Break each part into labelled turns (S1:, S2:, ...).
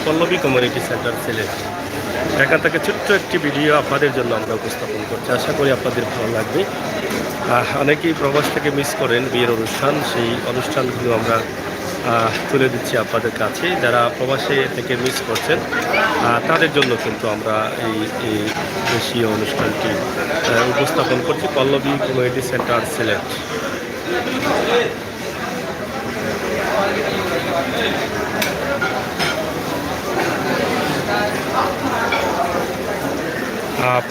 S1: Pallavi community centre Sylhet. এখান থেকে ছোট্ট একটি ভিডিও আপনাদের জন্য আমরা উপস্থাপন করছি, আশা করি আপনাদের ভালো লাগবে। অনেকেই প্রবাস থেকে মিস করেন বিয়ের অনুষ্ঠান, সেই অনুষ্ঠানগুলো আমরা তুলে দিচ্ছি আপনাদের কাছে। যারা প্রবাসে থেকে মিস করছেন তাদের জন্য কিন্তু আমরা এই দেশীয় অনুষ্ঠানটি উপস্থাপন করছি, Pallabi community centre Sylhet.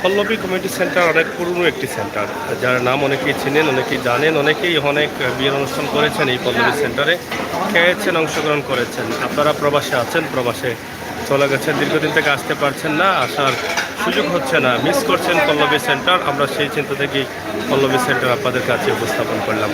S1: Pallabi community centre অনেক পুরনো একটি সেন্টার, যার নাম অনেকেই চিনেন, অনেকেই জানেন, অনেকেই অনেক বিয়ের অনুষ্ঠান করেছেন এই পল্লবী সেন্টারে, খেয়েছেন, অংশগ্রহণ করেছেন। আপনারা প্রবাসে আছেন, প্রবাসে চলে গেছেন, দীর্ঘদিন থেকে আসতে পারছেন না, আসার সুযোগ হচ্ছে না, মিস করছেন পল্লবী সেন্টার। আমরা সেই চিন্তা থেকেই পল্লবী সেন্টার আপনাদের কাছে উপস্থাপন করলাম।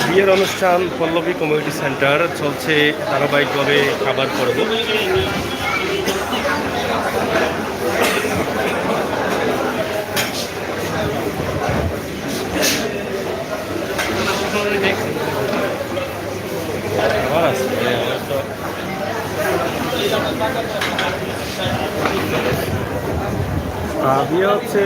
S1: বিয়ের অনুষ্ঠান পল্লবী কমিউনিটি সেন্টার চলছে ধারাবাহিকভাবে খাবার পর্ব। বিয়ে হচ্ছে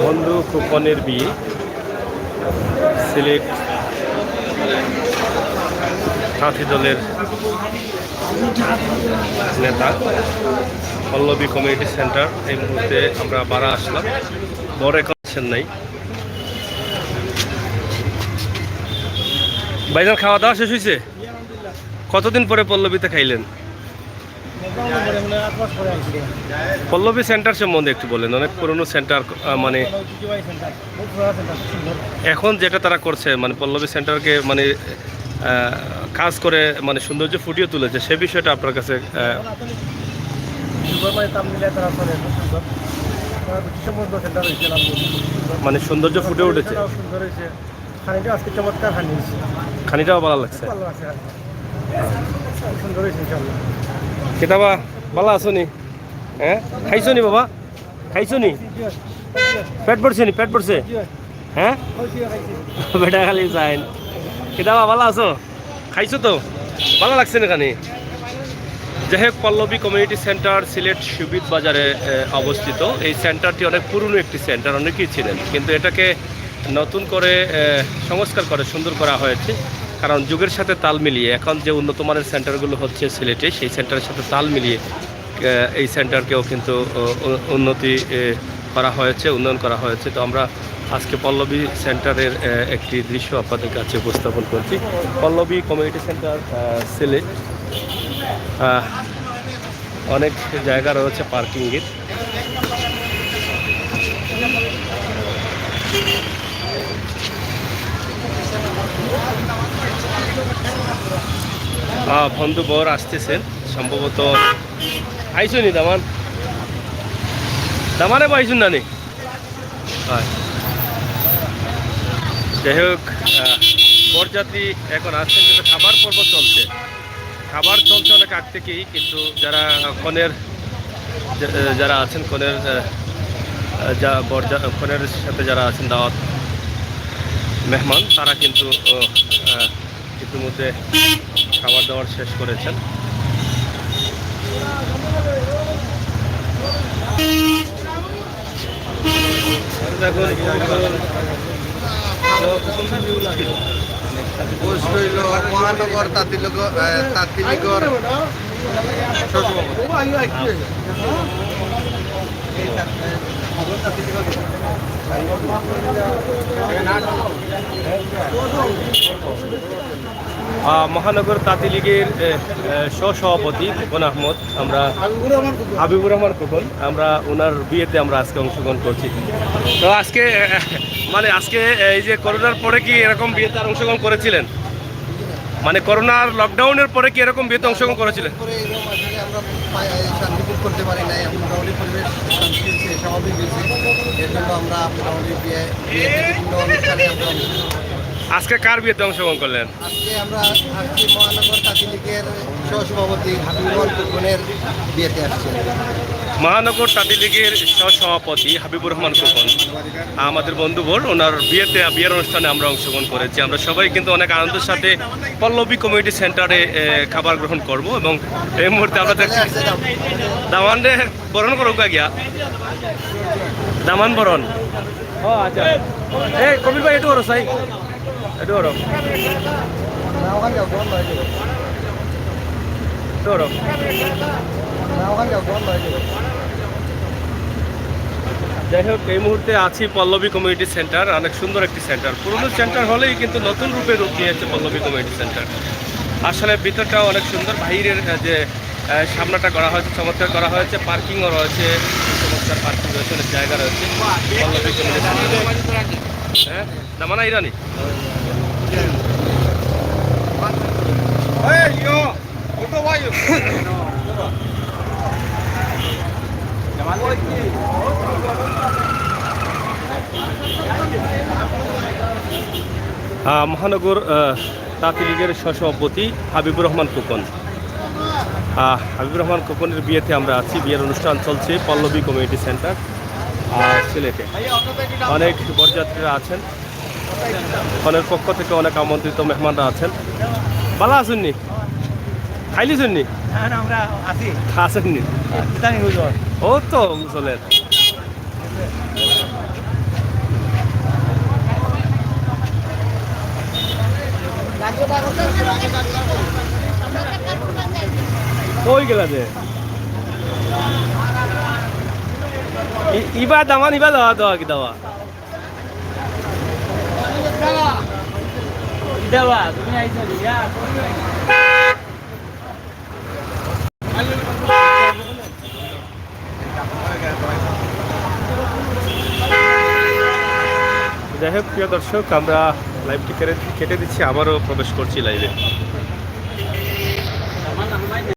S1: বন্ধু খোকনের বিয়ে, সিলেট সাথী দলের নেতা, পল্লবী কমিউনিটি সেন্টার। এই মুহূর্তে আমরা বাড়া আসলাম, বড় এখন নাই। ভাইজান, খাওয়া দাওয়া শেষ হয়েছে? কতদিন পরে পল্লবীতে খাইলেন? পল্লবী সেন্টার সম্বন্ধে একটু বলেন। অনেক পুরনো সেন্টার, মানে এখন যেটা তারা করছে, মানে পল্লবী সেন্টারকে মানে কাজ করে মানে সৌন্দর্য ফুটিয়ে তুলেছে, সে বিষয়টা আপনার কাছে মানে সৌন্দর্য ফুটে উঠেছে, খানিটাও ভালো লাগছে। কেতাবা ভালো আছো নি? হ্যাঁ, খাইছো নি বাবা? খাইছো নি? পেট পড়ছে নি? পেট পড়ছে? হ্যাঁ, বেটা খালি চাইন। কেতাবা ভালো আছো? খাইছো তো? ভালো লাগছে না খানি? যাই হোক, পল্লবী কমিউনিটি সেন্টার সিলেট সুবিদ বাজারে অবস্থিত। এই সেন্টারটি অনেক পুরনো একটি সেন্টার, অনেকেই ছিলেন, কিন্তু এটাকে নতুন করে সংস্কার করে সুন্দর করা হয়েছে। কারণ যুগের সাথে তাল মিলিয়ে এখন যে উন্নত মানের সেন্টারগুলো হচ্ছে সিলেটে, সেই সেন্টারের সাথে তাল মিলিয়ে এই সেন্টারকেও কিন্তু উন্নতি করা হয়েছে, উন্নয়ন করা হয়েছে। তো আমরা আজকে পল্লবী সেন্টারের একটি দৃশ্য আপনাদের কাছে উপস্থাপন করছি। পল্লবী কমিউনিটি সেন্টার সিলেট, অনেক জায়গা রয়েছে পার্কিংয়ের। বন্ধু বর আসতেছেন সম্ভবত। আইসুনি দামান? দামানে বা আইসুন না নি? যাই হোক, বরযাত্রী এখন আসছেন, কিন্তু খাবার পর্ব চলছে। খাবার চলছে অনেক আগ থেকেই, কিন্তু যারা কনের যারা আছেন, কনের কনের সাথে যারা আছেন দাওয়াত মেহমান, তারা কিন্তু ইতিমধ্যে খাবার দাবার শেষ করেছেন।
S2: মহানগর তাঁতিনগর
S1: মহানগর তাঁতি লীগের সহসভাপতি খোকন আহমদ, আমরা হাবিবুর রহমান খোকন, আমরা ওনার বিয়েতে আমরা আজকে অংশগ্রহণ করছি। তো আজকে মানে আজকে এই যে করোনার পরে কি এরকম বিয়েতে আর অংশগ্রহণ করেছিলেন? মানে করোনার লকডাউনের পরে কি এরকম বিয়েতে অংশগ্রহণ করেছিলেন?
S2: শান্তিপুর করতে পারি নাই, মোটামুটি পরিবেশ শান্তি স্বাভাবিক হয়েছে। এর জন্য আমরা মোটামুটি বিভিন্ন অনুষ্ঠানে আমরা
S1: আজকে কার বিয়েতে অংশগ্রহণ করলেন?
S2: আজকে আমরা আসছি মহানগর তাঁতি লীগের সহসভাপতি হাবিবুর খোকনের বিয়েতে আসছি।
S1: মহানগর তাঁতি লীগের সহসভাপতি হাবিবুর রহমান খোকন আমাদের বন্ধুবর, ওনার বিয়ের অনুষ্ঠানে আমরা অংশগ্রহণ করেছি। আমরা সবাই কিন্তু অনেক আনন্দের সাথে পল্লবী কমিউনিটি সেন্টারে খাবার গ্রহণ করব এবং এই মুহূর্তে আমরা দেখছি দামানে বরণ করুক গিয়া দামান বরণ। ও আচ্ছা, এই কবির ভাই একটু করো সাই, একটু করো, একটু করো। যাই হোক, এই মুহূর্তে আছি পল্লবী কমিউনিটি সেন্টার, অনেক সুন্দর একটি সেন্টার। পুরনো সেন্টার হলেই কিন্তু নতুন রূপে রূপ নিয়েছে পল্লবী কমিউনিটি সেন্টার। আসলে ভিতরটাও অনেক সুন্দর, বাইরের যে সামনাটা করা হয়েছে চমৎকার করা হয়েছে, পার্কিংও রয়েছে, চমৎকার পার্কিং রয়েছে, অনেক জায়গা রয়েছে পল্লবী কমিউনিটি সেন্টার। হ্যাঁ, দামানা ইরানি মহানগর তাঁতি লীগের সহসভাপতি হাবিবুর রহমান খোকন। হাবিবুর রহমান খোকনের বিয়েতে আমরা আছি। বিয়ের অনুষ্ঠান চলছে পল্লবী কমিউনিটি সেন্টার সিলেটে। অনেক বরযাত্রীরা আছেন, ফোনের পক্ষ থেকে অনেক আমন্ত্রিত মেহমানরা আছেন। ভালো আছেননি? খাইলি শুননি? আসেননি? ও তো চলেন। কই গেলা যে ইবা দামান ইবা দেওয়া দেওয়া কি দেওয়া দেওয়া তুমি আইছো ইয়া যাই হোক, প্রিয় দর্শক, আমরা লাইভটি কেটে দিচ্ছি, আবারও প্রবেশ করছি লাইভে।